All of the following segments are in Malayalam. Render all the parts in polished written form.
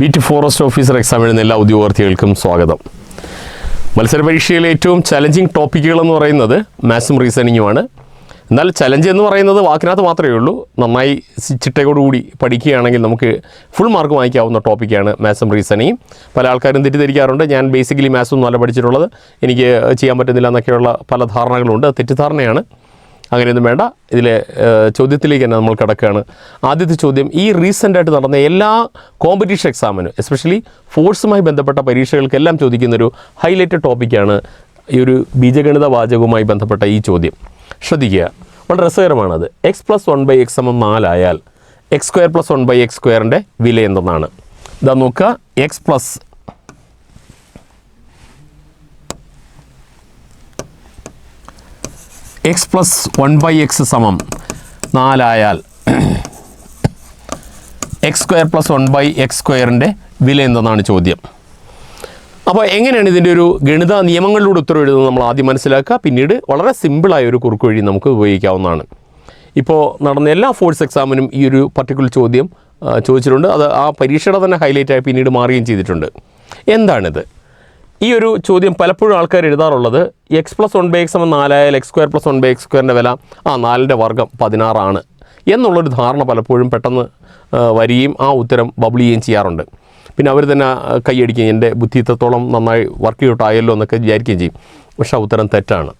ബീറ്റ് ഫോറസ്റ്റ് ഓഫീസർ എക്സാം എഴുതുന്ന എല്ലാ ഉദ്യോഗാർത്ഥികൾക്കും സ്വാഗതം. മത്സര പരീക്ഷയിലെ ഏറ്റവും ചലഞ്ചിങ് ടോപ്പിക്കുകളെന്ന് പറയുന്നത് മാത്സും റീസണിങ്ങുമാണ്. എന്നാൽ ചലഞ്ച് എന്ന് പറയുന്നത് വാക്കിനകത്ത് മാത്രമേ ഉള്ളൂ. നന്നായി ചിട്ടയോടുകൂടി പഠിക്കുകയാണെങ്കിൽ നമുക്ക് ഫുൾ മാർക്ക് വാങ്ങിക്കാവുന്ന ടോപ്പിക്കാണ് മാത്സും റീസണിങ്ങും. പല ആൾക്കാരും തെറ്റിദ്ധരിക്കാറുണ്ട്, ഞാൻ ബേസിക്കലി മാത്സൊന്നും അല്ല പഠിച്ചിട്ടുള്ളത്, എനിക്ക് ചെയ്യാൻ പറ്റുന്നില്ല എന്നൊക്കെയുള്ള പല ധാരണകളുണ്ട്. തെറ്റിദ്ധാരണയാണ്, അങ്ങനെയൊന്നും വേണ്ട. ഇതിലെ ചോദ്യത്തിലേക്ക് തന്നെ നമ്മൾ കിടക്കുകയാണ്. ആദ്യത്തെ ചോദ്യം, ഈ റീസെൻ്റായിട്ട് നടന്ന എല്ലാ കോമ്പറ്റീഷൻ എക്സാമിനും എസ്പെഷ്യലി ഫോഴ്സുമായി ബന്ധപ്പെട്ട പരീക്ഷകൾക്കെല്ലാം ചോദിക്കുന്നൊരു ഹൈലൈറ്റഡ് ടോപ്പിക്കാണ് ഈ ഒരു ബീജഗണിത വാചകവുമായി ബന്ധപ്പെട്ട ഈ ചോദ്യം. ശ്രദ്ധിക്കുക, വളരെ രസകരമാണത്. x+1/x = 4 ആയാൽ x² + 1/x² വില എന്തെന്നാണ്. ഇതാ നോക്കുക, x + 1/x = 4 ആയാൽ x² + 1/x² വില എന്തെന്നാണ് ചോദ്യം. അപ്പോൾ എങ്ങനെയാണ് ഇതിൻ്റെ ഒരു ഗണിത നിയമങ്ങളിലൂടെ ഉത്തരവ് എഴുതുന്നത് നമ്മൾ ആദ്യം മനസ്സിലാക്കുക. പിന്നീട് വളരെ സിമ്പിളായ ഒരു കുറുക്ക് വഴി നമുക്ക് ഉപയോഗിക്കാവുന്നതാണ്. ഇപ്പോൾ നടന്ന എല്ലാ ഫോഴ്സ് എക്സാമിനും ഈ ഒരു പർട്ടിക്കുലർ ചോദ്യം ചോദിച്ചിട്ടുണ്ട്. അത് ആ പരീക്ഷയുടെ തന്നെ ഹൈലൈറ്റായി പിന്നീട് മാറുകയും ചെയ്തിട്ടുണ്ട്. എന്താണിത്? ഈ ഒരു ചോദ്യം പലപ്പോഴും ആൾക്കാർ എഴുതാറുള്ളത് x+1/x = 4 ആയാൽ x² + 1/x² വില 4ൻ്റെ വർഗ്ഗം 16 ആണ് എന്നുള്ളൊരു ധാരണ പലപ്പോഴും പെട്ടെന്ന് വരികയും ആ ഉത്തരം ബബിൾ ചെയ്യുകയും ചെയ്യാറുണ്ട്. പിന്നെ അവർ തന്നെ കൈയടിക്കുകയും എൻ്റെ ബുദ്ധി ഇത്രത്തോളം നന്നായി വർക്ക് ഔട്ടായല്ലോ എന്നൊക്കെ വിചാരിക്കുകയും ചെയ്യും. പക്ഷേ ആ ഉത്തരം തെറ്റാണ്.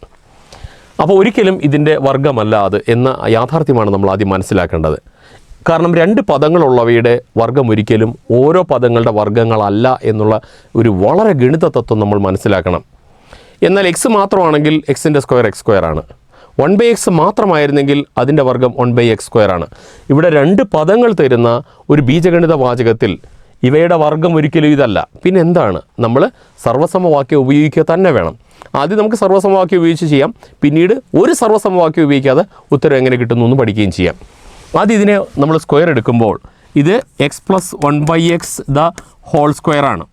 അപ്പോൾ ഒരിക്കലും ഇതിൻ്റെ വർഗ്ഗമല്ല അത് എന്ന യാഥാർത്ഥ്യമാണ് നമ്മൾ ആദ്യം മനസ്സിലാക്കേണ്ടത്. കാരണം രണ്ട് പദങ്ങളുള്ളവയുടെ വർഗ്ഗം ഒരിക്കലും ഓരോ പദങ്ങളുടെ വർഗ്ഗങ്ങളല്ല എന്നുള്ള ഒരു വളരെ ഗണിത തത്വം നമ്മൾ മനസ്സിലാക്കണം. എന്നാൽ എക്സ് മാത്രമാണെങ്കിൽ എക്സിൻ്റെ സ്ക്വയർ x² ആണ്. 1/x മാത്രമായിരുന്നെങ്കിൽ അതിൻ്റെ വർഗ്ഗം 1/x² ആണ്. ഇവിടെ രണ്ട് പദങ്ങൾ തരുന്ന ഒരു ബീജഗണിത വാചകത്തിൽ ഇവയുടെ വർഗ്ഗം ഒരിക്കലും ഇതല്ല. പിന്നെ എന്താണ്? നമ്മൾ സർവ്വസമവാക്യം ഉപയോഗിക്കുക തന്നെ വേണം. ആദ്യം നമുക്ക് സർവ്വസമവാക്യം ഉപയോഗിച്ച് ചെയ്യാം, പിന്നീട് ഒരു സർവ്വസമവാക്യം ഉപയോഗിക്കാതെ ഉത്തരം എങ്ങനെ കിട്ടുന്നു എന്ന് പഠിക്കുകയും ചെയ്യാം. ആദ്യം ഇതിനെ നമ്മൾ സ്ക്വയർ എടുക്കുമ്പോൾ ഇത് x+1/x² ആണ്.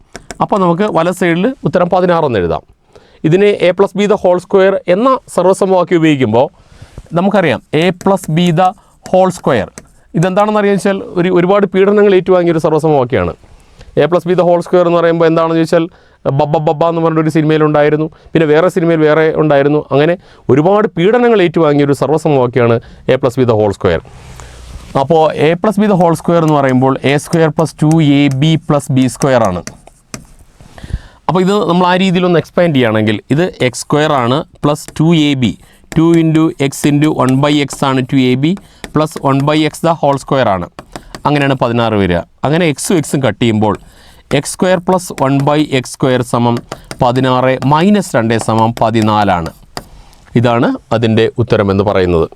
അപ്പോൾ നമുക്ക് വല സൈഡിൽ ഉത്തരം 16 എന്ന് എഴുതാം. ഇതിനെ a+b² എന്ന സർവ്വസമവാക്യം ഉപയോഗിക്കുമ്പോൾ നമുക്കറിയാം a+b² ഇതെന്താണെന്ന് അറിയാമെന്ന് വെച്ചാൽ ഒരുപാട് പീഡനങ്ങൾ ഏറ്റുവാങ്ങിയൊരു സർവ്വസമവാക്യമാണ്. a+b² എന്ന് പറയുമ്പോൾ എന്താണെന്ന് ചോദിച്ചാൽ ബബ്ബ എന്ന് പറഞ്ഞൊരു സിനിമയിലുണ്ടായിരുന്നു, പിന്നെ വേറെ സിനിമയിൽ വേറെ ഉണ്ടായിരുന്നു. അങ്ങനെ ഒരുപാട് പീഡനങ്ങൾ ഏറ്റുവാങ്ങിയൊരു സർവ്വസമവാക്യമാണ് a+b². അപ്പോൾ a+b² എന്ന് പറയുമ്പോൾ a² + 2ab + b² ആണ്. അപ്പോൾ ഇത് നമ്മൾ ആ രീതിയിലൊന്ന് എക്സ്പാൻഡ് ചെയ്യുകയാണെങ്കിൽ ഇത് x² ആണ് പ്ലസ് 2ab 2 × x × 1/x ആണ് 2ab പ്ലസ് 1/x² ആണ്. അങ്ങനെയാണ് 16 വരിക. അങ്ങനെ എക്സും എക്സും കട്ട് ചെയ്യുമ്പോൾ x² + 1/x² = 16 - 2 = 14 ആണ്. ഇതാണ് അതിൻ്റെ ഉത്തരമെന്ന് പറയുന്നത്.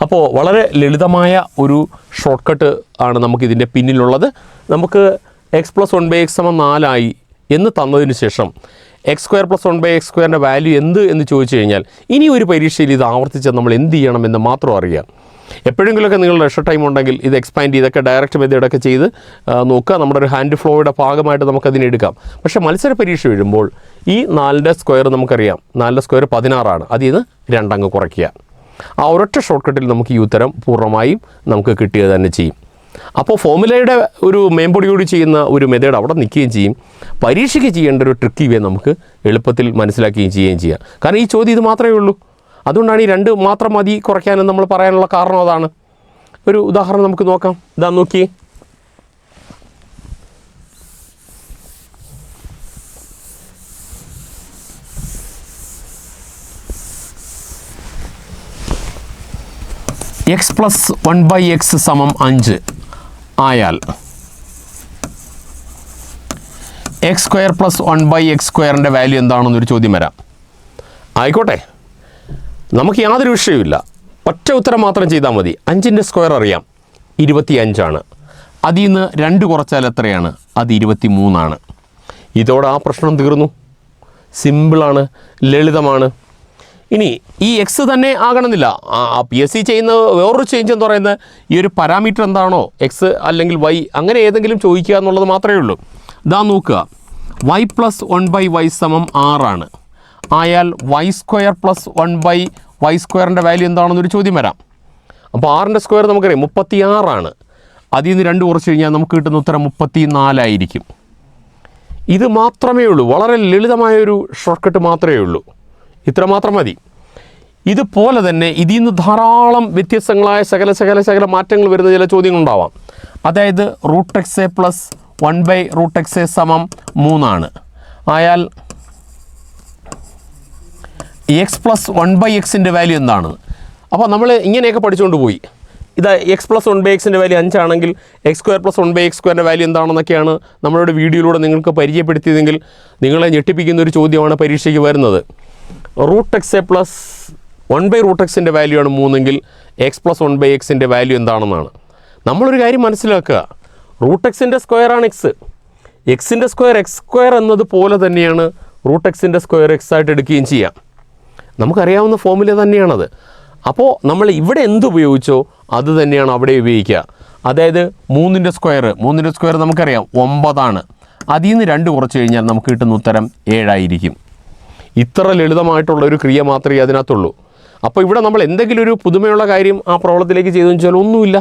അപ്പോൾ വളരെ ലളിതമായ ഒരു ഷോർട്ട് കട്ട് ആണ് നമുക്കിതിൻ്റെ പിന്നിലുള്ളത്. നമുക്ക് x+1/x = 4 ആയി എന്ന് തന്നതിന് ശേഷം x² + 1/x² വാല്യൂ എന്ത് എന്ന് ചോദിച്ചു കഴിഞ്ഞാൽ ഇനി ഒരു പരീക്ഷയിൽ ഇത് ആവർത്തിച്ച് നമ്മൾ എന്ത് ചെയ്യണമെന്ന് മാത്രം അറിയാം. എപ്പോഴെങ്കിലുമൊക്കെ നിങ്ങളുടെ എക്സ്ട്രാ ടൈം ഉണ്ടെങ്കിൽ ഇത് എക്സ്പാൻഡ് ചെയ്തൊക്കെ ഡയറക്റ്റ് മെത്തേഡൊക്കെ ചെയ്ത് നോക്കുക. നമ്മുടെ ഒരു ഹാൻഡ് ഫ്ലോയുടെ ഭാഗമായിട്ട് നമുക്കതിനെ എടുക്കാം. പക്ഷേ മത്സര പരീക്ഷ എഴുതുമ്പോൾ ഈ 4ൻ്റെ സ്ക്വയർ നമുക്കറിയാം, 4ൻ്റെ സ്ക്വയർ 16 ആണ്. അതിൽ നിന്ന് 2 അങ്ങ് കുറയ്ക്കുക. ആ ഒരൊറ്റ ഷോർട്ട് കട്ടിൽ നമുക്ക് ഈ ഉത്തരം പൂർണ്ണമായും നമുക്ക് കിട്ടുക തന്നെ ചെയ്യും. അപ്പോൾ ഫോർമുലയുടെ ഒരു മേമ്പൊടിയോട് ചെയ്യുന്ന ഒരു മെത്തേഡ് അവിടെ നിൽക്കുകയും ചെയ്യും. പരീക്ഷയ്ക്ക് ചെയ്യേണ്ട ഒരു ട്രിക്കി വേ നമുക്ക് എളുപ്പത്തിൽ മനസ്സിലാക്കുകയും ചെയ്യുകയും ചെയ്യാം. കാരണം ഈ ചോദ്യം ഇത് മാത്രമേ ഉള്ളൂ. അതുകൊണ്ടാണ് ഈ 2 മാത്രം മതി കുറയ്ക്കാനെന്ന് നമ്മൾ പറയാനുള്ള കാരണം അതാണ്. ഒരു ഉദാഹരണം നമുക്ക് നോക്കാം. ഇതാ നോക്കിയേ, x+1/x = 5 ആയാൽ x² + 1/x² വാല്യൂ എന്താണെന്നൊരു ചോദ്യം വരാം. ആയിക്കോട്ടെ, നമുക്ക് യാതൊരു വിഷയമില്ല, ഒറ്റ ഉത്തരം മാത്രം ചെയ്താൽ മതി. 5ൻ്റെ സ്ക്വയർ അറിയാം, 25 ആണ്. അതിൽ നിന്ന് 2 കുറച്ചാൽ എത്രയാണ്? അത് 23 ആണ്. ഇതോടെ ആ പ്രശ്നം തീർന്നു. സിമ്പിളാണ്, ലളിതമാണ്. ഇനി ഈ എക്സ് തന്നെ ആകണമെന്നില്ല. PSC ചെയ്യുന്ന വേറൊരു ചേഞ്ച് എന്ന് പറയുന്നത് ഈ ഒരു പാരാമീറ്റർ എന്താണോ എക്സ് അല്ലെങ്കിൽ വൈ അങ്ങനെ ഏതെങ്കിലും ചോദിക്കുക എന്നുള്ളത് മാത്രമേ ഉള്ളൂ. ഇതാ നോക്കുക, y + 1/y = 6 ആണ്. ആയാൽ y² + 1/y² വാല്യൂ എന്താണെന്നൊരു ചോദ്യം വരാം. അപ്പോൾ 6ൻ്റെ സ്ക്വയർ നമുക്കറിയാം 36 ആണ്. അതിൽ നിന്ന് 2 കുറച്ച് കഴിഞ്ഞാൽ നമുക്ക് കിട്ടുന്ന ഉത്തരം 34 ആയിരിക്കും. ഇത് മാത്രമേ ഉള്ളൂ, വളരെ ലളിതമായൊരു ഷോർട്ട് കട്ട് മാത്രമേ ഉള്ളൂ. ഇത്ര മാത്രം മതി. ഇതുപോലെ തന്നെ ഇതിൽ നിന്ന് ധാരാളം വ്യത്യസ്തങ്ങളായ ശകല മാറ്റങ്ങൾ വരുന്ന ചില ചോദ്യങ്ങളുണ്ടാവാം. അതായത് √(x) പ്ലസ് 1/√(x) സമം 3 ആയാൽ എക്സ് പ്ലസ് 1/x വാല്യൂ എന്താണ്? അപ്പോൾ നമ്മൾ ഇങ്ങനെയൊക്കെ പഠിച്ചുകൊണ്ട് പോയി. ഇത് എക്സ് പ്ലസ് 1/x വാല്യൂ 5 ആണെങ്കിൽ x² പ്ലസ് 1/x² വാല്യൂ എന്താണെന്നൊക്കെയാണ് നമ്മളുടെ വീഡിയോയിലൂടെ നിങ്ങൾക്ക് പരിചയപ്പെടുത്തിയതെങ്കിൽ നിങ്ങളെ ഞെട്ടിപ്പിക്കുന്ന ഒരു ചോദ്യമാണ് പരീക്ഷയ്ക്ക് വരുന്നത്. √(x) പ്ലസ് 1/√(x വാല്യൂ ആണ് 3 എങ്കിൽ എക്സ് പ്ലസ് 1/x വാല്യൂ എന്താണെന്നാണ്. നമ്മളൊരു കാര്യം മനസ്സിലാക്കുക, √(x) സ്ക്വയറാണ് എക്സ്, എക്സിൻ്റെ സ്ക്വയർ x² എന്നതുപോലെ തന്നെയാണ് √(x) സ്ക്വയർ x ആയിട്ട് എടുക്കുകയും ചെയ്യാം. നമുക്കറിയാവുന്ന ഫോമുല തന്നെയാണത്. അപ്പോൾ നമ്മൾ ഇവിടെ എന്തുപയോഗിച്ചോ അത് തന്നെയാണ് അവിടെ ഉപയോഗിക്കുക. അതായത് 3ൻ്റെ സ്ക്വയർ നമുക്കറിയാം 9 അതിൽ നിന്ന് 2 കുറച്ച് കഴിഞ്ഞാൽ നമുക്ക് കിട്ടുന്ന ഉത്തരം 7 ആയിരിക്കും. ഇത്ര ലളിതമായിട്ടുള്ളൊരു ക്രിയ മാത്രമേ അതിനകത്തുള്ളൂ. അപ്പോൾ ഇവിടെ നമ്മൾ എന്തെങ്കിലും ഒരു പുതുമയുള്ള കാര്യം ആ പ്രോബ്ലത്തിലേക്ക് ചെയ്തെന്ന് വെച്ചാൽ ഒന്നുമില്ല.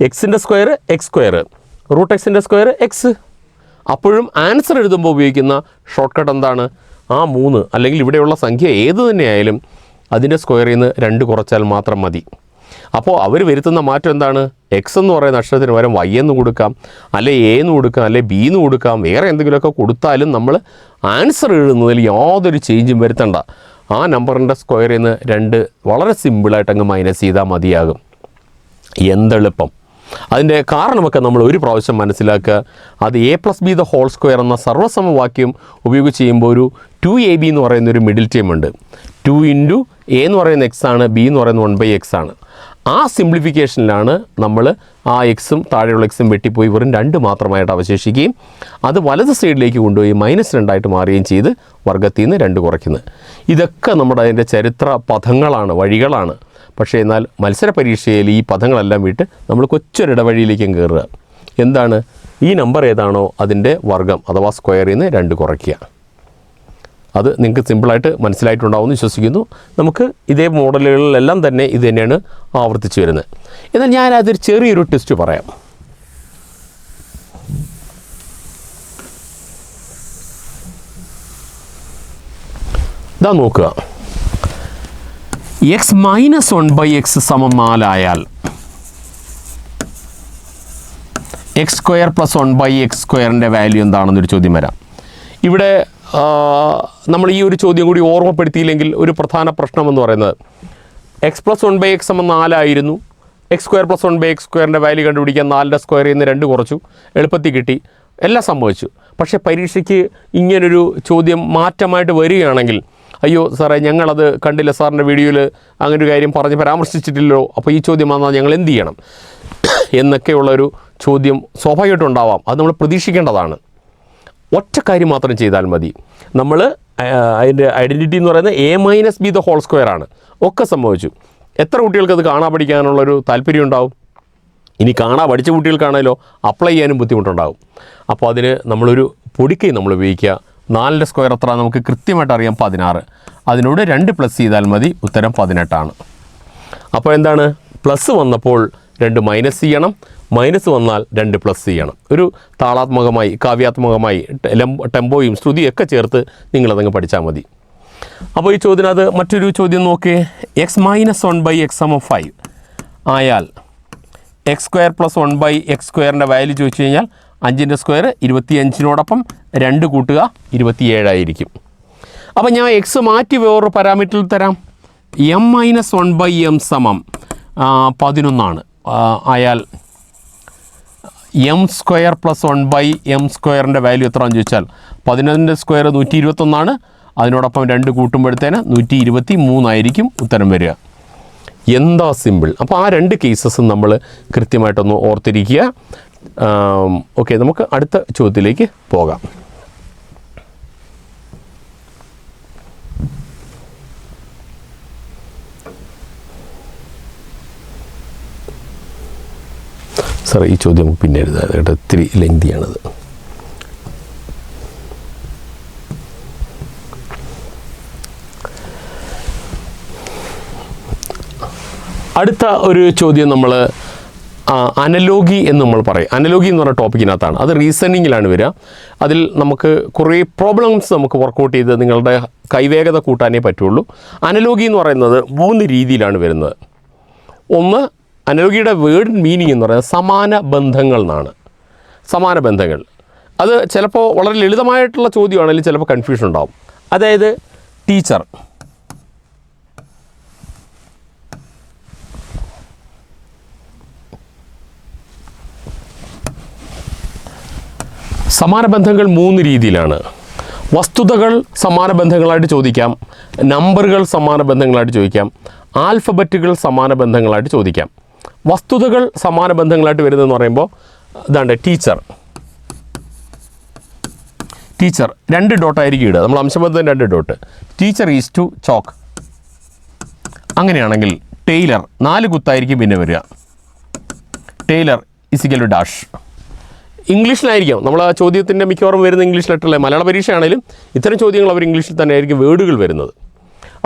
എക്സിൻ്റെ square x², √(x) square x. അപ്പോഴും ആൻസർ എഴുതുമ്പോൾ ഉപയോഗിക്കുന്ന ഷോർട്ട് കട്ട് എന്താണ്? ആ 3 അല്ലെങ്കിൽ ഇവിടെയുള്ള സംഖ്യ ഏത് തന്നെയായാലും അതിൻ്റെ സ്ക്വയറിൽ നിന്ന് 2 കുറച്ചാൽ മാത്രം മതി. അപ്പോൾ അവർ വരുത്തുന്ന മാറ്റം എന്താണ്? എക്സ് എന്ന് പറയുന്ന അക്ഷരത്തിന് പകരം y എന്ന് കൊടുക്കാം, അല്ലെ എ എന്ന് കൊടുക്കാം, അല്ലെ ബി എന്ന് കൊടുക്കാം, വേറെ എന്തെങ്കിലുമൊക്കെ കൊടുത്താലും നമ്മൾ ആൻസർ എഴുതുന്നതിൽ യാതൊരു ചേഞ്ചും വരുത്തണ്ട. ആ നമ്പറിൻ്റെ സ്ക്വയറിൽ നിന്ന് 2 വളരെ സിമ്പിളായിട്ട് അങ്ങ് മൈനസ് ചെയ്താൽ മതിയാകും. എന്തെളുപ്പം! അതിൻ്റെ കാരണമൊക്കെ നമ്മൾ ഒരു പ്രാവശ്യം മനസ്സിലാക്കുക. അത് a+b² എന്ന സർവ്വസമവാക്യം ഉപയോഗിച്ച് ചെയ്യുമ്പോൾ ഒരു 2ab എന്ന് പറയുന്നൊരു മിഡിൽ ടേം ഉണ്ട്. 2 × a എന്ന് പറയുന്ന x ആണ്, b എന്ന് പറയുന്ന 1/x ആണ്. ആ സിംപ്ലിഫിക്കേഷനിലാണ് നമ്മൾ ആ എക്സും താഴെയുള്ള എക്സും വെട്ടിപ്പോയി വെറും 2 മാത്രമായിട്ട് അവശേഷിക്കുകയും അത് വലത് സൈഡിലേക്ക് കൊണ്ടുപോയി -2 മാറുകയും ചെയ്ത് വർഗ്ഗത്തിൽ നിന്ന് 2 കുറയ്ക്കുന്നത്. ഇതൊക്കെ നമ്മുടെ അതിൻ്റെ ചരിത്ര പദങ്ങളാണ്, വഴികളാണ്. പക്ഷേ എന്നാൽ മത്സര പരീക്ഷയിൽ ഈ പദങ്ങളെല്ലാം വിട്ട് നമ്മൾ കൊച്ചൊരിടവഴിയിലേക്കും കയറുക. എന്താണ്? ഈ നമ്പർ ഏതാണോ അതിൻ്റെ വർഗ്ഗം അഥവാ സ്ക്വയറിൽ നിന്ന് 2 കുറയ്ക്കുക. അത് നിങ്ങൾക്ക് സിമ്പിളായിട്ട് മനസ്സിലായിട്ടുണ്ടാവുമെന്ന് വിശ്വസിക്കുന്നു. നമുക്ക് ഇതേ മോഡലുകളിലെല്ലാം തന്നെ ഇത് തന്നെയാണ് ആവർത്തിച്ച് വരുന്നത്. എന്നാൽ ഞാൻ അതൊരു ചെറിയൊരു ടെസ്റ്റ് പറയാം. ഇതാ നോക്കുക, x - 1/x സമം 4 ആയാൽ x² പ്ലസ് 1/x² വാല്യൂ എന്താണെന്നൊരു ചോദ്യം വരാം. ഇവിടെ നമ്മൾ ഈ ഒരു ചോദ്യം കൂടി ഓർമ്മപ്പെടുത്തിയില്ലെങ്കിൽ ഒരു പ്രധാന പ്രശ്നമെന്ന് പറയുന്നത് x പ്ലസ് 1/x സമം 4 ആയിരുന്നു. x² പ്ലസ് 1/x² വാല്യൂ കണ്ടുപിടിക്കാൻ 4ൻ്റെ സ്ക്വയറിൽ നിന്ന് 2 കുറച്ചു, എളുപ്പത്തിൽ കിട്ടി, എല്ലാം സംഭവിച്ചു. പക്ഷേ പരീക്ഷയ്ക്ക് ഇങ്ങനൊരു ചോദ്യം മാറ്റമായിട്ട് വരികയാണെങ്കിൽ, അയ്യോ സാറേ ഞങ്ങളത് കണ്ടില്ല, സാറിൻ്റെ വീഡിയോയിൽ അങ്ങനൊരു കാര്യം പറഞ്ഞ് പരാമർശിച്ചിട്ടില്ലല്ലോ, അപ്പോൾ ഈ ചോദ്യം വന്നാൽ ഞങ്ങൾ എന്ത് ചെയ്യണം എന്നൊക്കെയുള്ളൊരു ചോദ്യം സ്വാഭാവികമായിട്ടുണ്ടാവാം. അത് നമ്മൾ പ്രതീക്ഷിക്കേണ്ടതാണ്. ഒറ്റ കാര്യം മാത്രം ചെയ്താൽ മതി. നമ്മൾ അതിൻ്റെ ഐഡൻറ്റിറ്റി എന്ന് പറയുന്നത് a-b² ആണ്. ഒക്കെ സംഭവിച്ചു. എത്ര കുട്ടികൾക്ക് അത് കാണാൻ പഠിക്കാനുള്ളൊരു താല്പര്യം ഉണ്ടാവും? ഇനി കാണാൻ പഠിച്ച കുട്ടികൾക്കാണല്ലോ അപ്ലൈ ചെയ്യാനും ബുദ്ധിമുട്ടുണ്ടാകും. അപ്പോൾ അതിന് നമ്മളൊരു പൊടിക്കൈ നമ്മൾ ഉപയോഗിക്കുക. 4ൻ്റെ സ്ക്വയർ എത്ര നമുക്ക് കൃത്യമായിട്ട് അറിയാം, 16. അതിനോട് 2 പ്ലസ് ചെയ്താൽ മതി, ഉത്തരം 18 ആണ്. അപ്പോൾ എന്താണ്? പ്ലസ് വന്നപ്പോൾ 2 മൈനസ് ചെയ്യണം, മൈനസ് വന്നാൽ 2 പ്ലസ് ചെയ്യണം. ഒരു താളാത്മകമായി, കാവ്യാത്മകമായി ടെമ്പോയും ശ്രുതിയൊക്കെ ചേർത്ത് നിങ്ങളതങ്ങ് പഠിച്ചാൽ മതി. അപ്പോൾ ഈ ചോദ്യത്തിനകത്ത് മറ്റൊരു ചോദ്യം നോക്കിയേ. x - 1/x സമം 5 ആയാൽ x² പ്ലസ് 1/x² വാല്യൂ ചോദിച്ചു കഴിഞ്ഞാൽ 5ൻ്റെ സ്ക്വയർ 25നോടൊപ്പം 2 കൂട്ടുക 27 ആയിരിക്കും. അപ്പോൾ ഞാൻ എക്സ് മാറ്റി വേറൊരു പാരാമീറ്ററിൽ തരാം. m - 1/m സമം 11 ആയാൽ m² പ്ലസ് 1/m² വാല്യൂ എത്രയാണെന്ന് ചോദിച്ചാൽ 11ൻ്റെ സ്ക്വയർ 121. അതിനോടൊപ്പം 2 കൂട്ടുമ്പോഴത്തേന് 123 ആയിരിക്കും ഉത്തരം വരിക. എന്താ സിമ്പിൾ! അപ്പോൾ ആ 2 കേസസും നമ്മൾ കൃത്യമായിട്ടൊന്ന് ഓർത്തിരിക്കുക. ഓക്കെ, നമുക്ക് അടുത്ത ചോദ്യത്തിലേക്ക് പോകാം. സാർ ഈ ചോദ്യം പിന്നെ എഴുതാം കേട്ടോ, ഇത്തിരി ലെങ്തിയാണത്. അടുത്ത ഒരു ചോദ്യം നമ്മൾ അനലോഗി എന്ന് നമ്മൾ പറയും. അനലോഗി എന്ന് പറഞ്ഞ ടോപ്പിക്കിനകത്താണ്. അത് റീസണിങ്ങിലാണ് വരിക. അതിൽ നമുക്ക് കുറേ പ്രോബ്ലംസ് നമുക്ക് വർക്കൗട്ട് ചെയ്ത് നിങ്ങളുടെ കൈവേഗത കൂട്ടാനേ പറ്റുള്ളൂ. അനലോഗി എന്ന് പറയുന്നത് 3 രീതിയിലാണ് വരുന്നത്. ഒന്ന്, അനലോഗിയുടെ വേർഡ് മീനിങ് എന്ന് പറയുന്നത് സമാന ബന്ധങ്ങൾ എന്നാണ്. സമാന ബന്ധങ്ങൾ അത് ചിലപ്പോൾ വളരെ ലളിതമായിട്ടുള്ള ചോദ്യമാണെങ്കിൽ ചിലപ്പോൾ കൺഫ്യൂഷൻ ഉണ്ടാവും. അതായത് ടീച്ചർ, സമാന ബന്ധങ്ങൾ 3 രീതിയിലാണ്. വസ്തുതകൾ സമാന ബന്ധങ്ങളായിട്ട് ചോദിക്കാം, നമ്പറുകൾ സമാന ബന്ധങ്ങളായിട്ട് ചോദിക്കാം, ആൽഫബറ്റുകൾ സമാന ബന്ധങ്ങളായിട്ട് ചോദിക്കാം. വസ്തുതകൾ സമാന ബന്ധങ്ങളായിട്ട് വരുന്നതെന്ന് പറയുമ്പോൾ ഇതാണ്ട് ടീച്ചർ 2 ഡോട്ടായിരിക്കും ഇടുക. നമ്മൾ അംശബന്ധം 2 dot. Teacher is to chalk. അങ്ങനെയാണെങ്കിൽ ടൈലർ 4 കുത്തായിരിക്കും പിന്നെ വരിക. ടൈലർ ഇസിക്കൽ ടു ഡാഷ്. ഇംഗ്ലീഷിലായിരിക്കും നമ്മൾ ആ ചോദ്യത്തിൻ്റെ മിക്കവാറും വരുന്ന ഇംഗ്ലീഷ് ലെറ്ററിലെ. മലയാള പരീക്ഷയാണെങ്കിലും ഇത്തരം ചോദ്യങ്ങൾ അവർ ഇംഗ്ലീഷിൽ തന്നെ ആയിരിക്കും വേർഡുകൾ വരുന്നത്.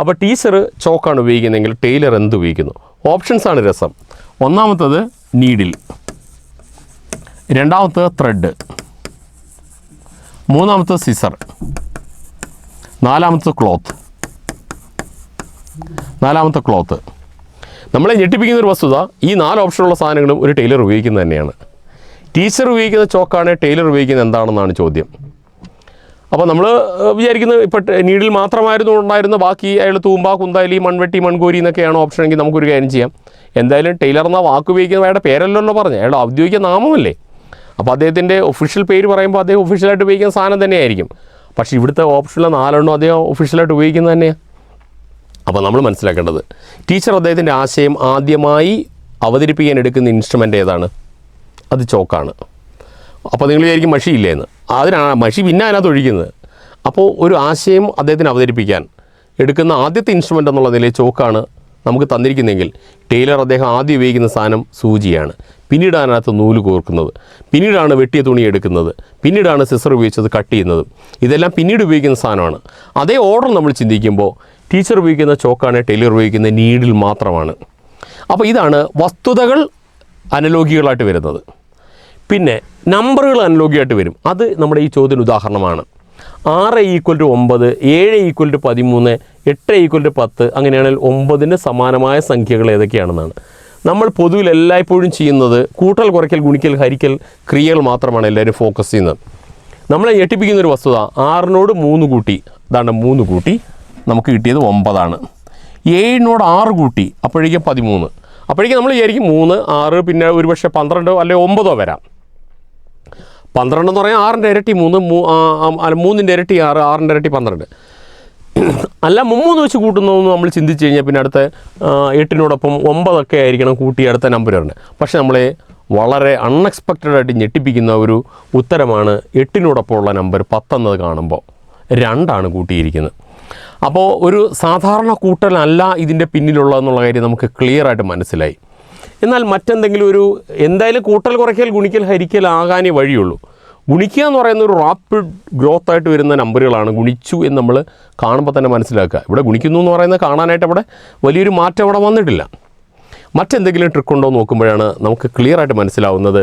അപ്പോൾ ടീച്ചർ ചോക്കാണ് ഉപയോഗിക്കുന്നതെങ്കിൽ ടൈലർ എന്ത് ഉപയോഗിക്കുന്നു? ഓപ്ഷൻസാണ് രസം. ഒന്നാമത്തത് നീഡിൽ, രണ്ടാമത്തത് ത്രെഡ്, മൂന്നാമത്തത് സിസർ, നാലാമത്തെ ക്ലോത്ത്. നമ്മളെ ഞെട്ടിപ്പിക്കുന്ന ഒരു വസ്തുത, ഈ 4 ഓപ്ഷനുള്ള സാധനങ്ങളും ഒരു ടൈലർ ഉപയോഗിക്കുന്നത് തന്നെയാണ്. ടീച്ചർ ഉപയോഗിക്കുന്ന ചോക്കാണ്, ടൈലർ ഉപയോഗിക്കുന്നത് എന്താണെന്നാണ് ചോദ്യം. അപ്പോൾ നമ്മൾ വിചാരിക്കുന്നത് ഇപ്പോൾ നീഡിൽ മാത്രമായിരുന്നു ഉണ്ടായിരുന്ന, ബാക്കി അയാൾ തൂമ്പ, കുന്താലി, മൺവെട്ടി, മൺകോരി എന്നൊക്കെയാണ് ഓപ്ഷനെങ്കിൽ നമുക്കൊരു കാര്യം ചെയ്യാം. എന്തായാലും ടൈലർ എന്ന വാക്ക് ഉപയോഗിക്കുന്ന അയാളുടെ പേരല്ലല്ലോ പറഞ്ഞത്, അയാളുടെ ഔദ്യോഗിക നാമമല്ലേ. അപ്പോൾ അദ്ദേഹത്തിൻ്റെ ഒഫീഷ്യൽ പേര് പറയുമ്പോൾ അദ്ദേഹം ഒഫീഷ്യലായിട്ട് ഉപയോഗിക്കുന്ന സാധനം തന്നെയായിരിക്കും. പക്ഷേ ഇവിടുത്തെ ഓപ്ഷനിലെ 4 അദ്ദേഹം ഒഫീഷ്യലായിട്ട് ഉപയോഗിക്കുന്നത് തന്നെയാണ്. അപ്പോൾ നമ്മൾ മനസ്സിലാക്കേണ്ടത്, ടീച്ചർ അദ്ദേഹത്തിൻ്റെ ആശയം ആദ്യമായി അവതരിപ്പിക്കാൻ എടുക്കുന്ന ഇൻസ്ട്രുമെൻ്റ് ഏതാണ്? അത് ചോക്കാണ്. അപ്പോൾ നിങ്ങൾ വിചാരിക്കും മഷിയില്ലേ എന്ന്. അതിനാണ് മഷി പിന്നെ അതിനകത്ത് ഒഴിക്കുന്നത്. അപ്പോൾ ഒരു ആശയം അദ്ദേഹത്തിന് അവതരിപ്പിക്കാൻ എടുക്കുന്ന ആദ്യത്തെ ഇൻസ്ട്രുമെൻ്റ് എന്നുള്ള നിലയിൽ ചോക്കാണ് നമുക്ക് തന്നിരിക്കുന്നതെങ്കിൽ, ടൈലർ അദ്ദേഹം ആദ്യം ഉപയോഗിക്കുന്ന സാധനം സൂചിയാണ്. പിന്നീട് അതിനകത്ത് നൂല് കോർക്കുന്നത്, പിന്നീടാണ് വെട്ടിയ തുണി എടുക്കുന്നത്, പിന്നീടാണ് സിസർ ഉപയോഗിച്ചത് കട്ട് ചെയ്യുന്നത്. ഇതെല്ലാം പിന്നീട് ഉപയോഗിക്കുന്ന സാധനമാണ്. അതേ ഓർഡർ നമ്മൾ ചിന്തിക്കുമ്പോൾ ടീച്ചർ ഉപയോഗിക്കുന്ന ചോക്കാണ്, ടൈലർ ഉപയോഗിക്കുന്ന നീഡിൽ മാത്രമാണ്. അപ്പോൾ ഇതാണ് വസ്തുതകൾ അനലോഗികളായിട്ട് വരുന്നത്. പിന്നെ നമ്പറുകൾ അനലോഗിയായിട്ട് വരും. അത് നമ്മുടെ ഈ ചോദ്യത്തിന് ഉദാഹരണമാണ്. 6 = 9, 7 = 13, 8 = 10. അങ്ങനെയാണെങ്കിൽ 9ന് സമാനമായ സംഖ്യകൾ ഏതൊക്കെയാണെന്നാണ്. നമ്മൾ പൊതുവിൽ എല്ലായ്പ്പോഴും ചെയ്യുന്നത് കൂട്ടൽ, കുറയ്ക്കൽ, ഗുണിക്കൽ, ഹരിക്കൽ ക്രിയകൾ മാത്രമാണ് എല്ലാവരും ഫോക്കസ് ചെയ്യുന്നത്. നമ്മളെ ഞെട്ടിപ്പിക്കുന്നൊരു വസ്തുത, 6നോട് 3 കൂട്ടി, അതാണ് 3 കൂട്ടി, നമുക്ക് കിട്ടിയത് 9ആണ്. 7നോട് 6 കൂട്ടി, അപ്പോഴേക്കും 13. അപ്പോഴേക്കും നമ്മൾ വിചാരിക്കും 3, 6, പിന്നെ ഒരുപക്ഷെ 12 അല്ലെങ്കിൽ 9 വരാം. 12 എന്ന് പറഞ്ഞാൽ 6ൻ്റെ ഇരട്ടി 3, 3ൻ്റെ ഇരട്ടി 6, 6ൻ്റെ ഇരട്ടി 12. അല്ല 3 വെച്ച് കൂട്ടുന്നതെന്ന് നമ്മൾ ചിന്തിച്ച് കഴിഞ്ഞാൽ പിന്നെ അടുത്ത 8നോടൊപ്പം 9 ആയിരിക്കണം കൂട്ടി അടുത്ത നമ്പർ വരുന്നത്. പക്ഷേ നമ്മളെ വളരെ അൺഎക്സ്പെക്റ്റഡായിട്ട് ഞെട്ടിപ്പിക്കുന്ന ഒരു ഉത്തരമാണ് 8നോടൊപ്പമുള്ള നമ്പർ 10 എന്നത് കാണുമ്പോൾ 2ആണ് കൂട്ടിയിരിക്കുന്നത്. അപ്പോൾ ഒരു സാധാരണ കൂട്ടലല്ല ഇതിൻ്റെ പിന്നിലുള്ളതെന്നുള്ള കാര്യം നമുക്ക് ക്ലിയറായിട്ട് മനസ്സിലായി. എന്നാൽ മറ്റെന്തെങ്കിലും ഒരു എന്തായാലും കൂട്ടൽ, കുറയ്ക്കൽ, ഗുണിക്കൽ, ഹരിക്കൽ ആകാനേ വഴിയുള്ളൂ. ഗുണിക്കുക എന്ന് പറയുന്ന ഒരു റാപ്പിഡ് ഗ്രോത്ത് ആയിട്ട് വരുന്ന നമ്പറുകളാണ്. ഗുണിച്ചു എന്ന് നമ്മൾ കാണുമ്പോൾ തന്നെ മനസ്സിലാക്കുക. ഇവിടെ ഗുണിക്കുന്നു എന്ന് പറയുന്നത് കാണാനായിട്ട് അവിടെ വലിയൊരു മാറ്റം അവിടെ വന്നിട്ടില്ല. മറ്റെന്തെങ്കിലും ട്രിക്ക് ഉണ്ടോ നോക്കുമ്പോഴാണ് നമുക്ക് ക്ലിയറായിട്ട് മനസ്സിലാവുന്നത്.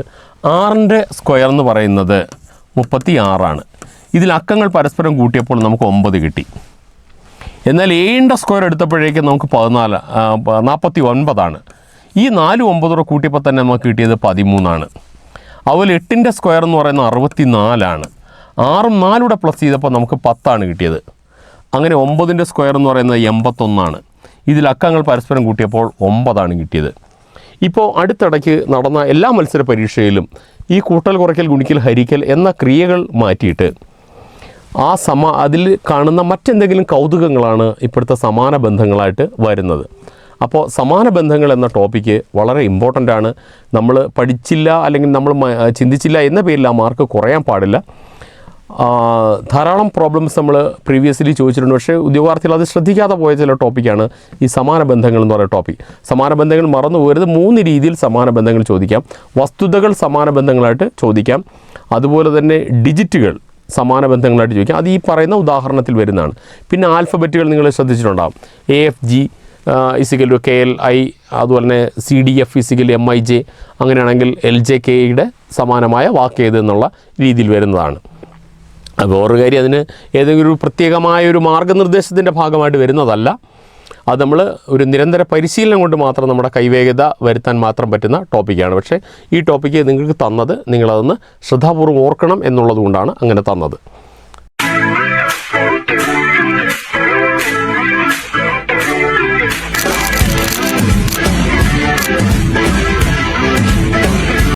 6ൻ്റെ സ്ക്വയർ എന്ന് പറയുന്നത് 36ആണ്. ഇതിൽ അക്കങ്ങൾ പരസ്പരം കൂട്ടിയപ്പോൾ നമുക്ക് 9 കിട്ടി. എന്നാൽ 7ൻ്റെ സ്ക്വയർ എടുത്തപ്പോഴേക്കും നമുക്ക് 49ആണ്. ഈ 4 9 കൂട്ടിയപ്പോൾ തന്നെ നമുക്ക് കിട്ടിയത് 13ആണ്. അതുപോലെ 8ൻ്റെ സ്ക്വയർ എന്ന് പറയുന്നത് 64ആണ്. 6ഉം 4 പ്ലസ് ചെയ്തപ്പോൾ നമുക്ക് 10ആണ് കിട്ടിയത്. അങ്ങനെ 9ൻ്റെ സ്ക്വയർ എന്ന് പറയുന്നത് 81ആണ്. ഇതിൽ അക്കങ്ങൾ പരസ്പരം കൂട്ടിയപ്പോൾ 9ആണ് കിട്ടിയത്. ഇപ്പോൾ അടുത്തിടയ്ക്ക് നടന്ന എല്ലാ മത്സര പരീക്ഷയിലും ഈ കൂട്ടൽ, കുറയ്ക്കൽ, ഗുണിക്കൽ, ഹരിക്കൽ എന്ന ക്രിയകൾ മാറ്റിയിട്ട് അതിൽ കാണുന്ന മറ്റെന്തെങ്കിലും കൗതുകങ്ങളാണ് ഇപ്പോഴത്തെ സമാന ബന്ധങ്ങളായിട്ട് വരുന്നത്. അപ്പോൾ സമാന ബന്ധങ്ങൾ എന്ന ടോപ്പിക്ക് വളരെ ഇമ്പോർട്ടൻ്റ് ആണ്. നമ്മൾ പഠിച്ചില്ല അല്ലെങ്കിൽ നമ്മൾ ചിന്തിച്ചില്ല എന്ന പേരിൽ ആ മാർക്ക് കുറയാൻ പാടില്ല. ധാരാളം പ്രോബ്ലംസ് നമ്മൾ പ്രീവിയസ്ലി ചോദിച്ചിട്ടുണ്ട്. പക്ഷേ ഉദ്യോഗാർത്ഥികൾ അത് ശ്രദ്ധിക്കാതെ പോയ ചില ടോപ്പിക്കാണ് ഈ സമാന ബന്ധങ്ങൾ എന്ന് പറയുന്ന ടോപ്പിക്. സമാന ബന്ധങ്ങൾ മറന്നു പോകരുത്. 3 രീതിയിൽ സമാന ബന്ധങ്ങൾ ചോദിക്കാം. വസ്തുതകൾ സമാന ബന്ധങ്ങളായിട്ട് ചോദിക്കാം. അതുപോലെ തന്നെ ഡിജിറ്റുകൾ സമാന ബന്ധങ്ങളായിട്ട് ചോദിക്കാം. അത് ഈ പറയുന്ന ഉദാഹരണത്തിൽ വരുന്നതാണ്. പിന്നെ ആൽഫബറ്റുകൾ നിങ്ങൾ ശ്രദ്ധിച്ചിട്ടുണ്ടാകും. AFG ഇസിക്കൽ KLI, അതുപോലെ തന്നെ CDF ഇസിക്കൽ MIJ, അങ്ങനെയാണെങ്കിൽ LJKയുടെ സമാനമായ വാക്ക് ഏതെന്നുള്ള രീതിയിൽ വരുന്നതാണ്. അപ്പോൾ ഒരു കാര്യം, അതിന് ഏതെങ്കിലും ഒരു പ്രത്യേകമായൊരു മാർഗ്ഗനിർദ്ദേശത്തിൻ്റെ ഭാഗമായിട്ട് വരുന്നതല്ല. അത് നമ്മൾ ഒരു നിരന്തര പരിശീലനം കൊണ്ട് മാത്രം നമ്മുടെ കൈവേഗത വരുത്താൻ മാത്രം പറ്റുന്ന ടോപ്പിക്കാണ്. പക്ഷേ ഈ ടോപ്പിക്ക് നിങ്ങൾക്ക് തന്നത് നിങ്ങളതൊന്ന് ശ്രദ്ധാപൂർവ്വം ഓർക്കണം എന്നുള്ളത് കൊണ്ടാണ് അങ്ങനെ തന്നത്.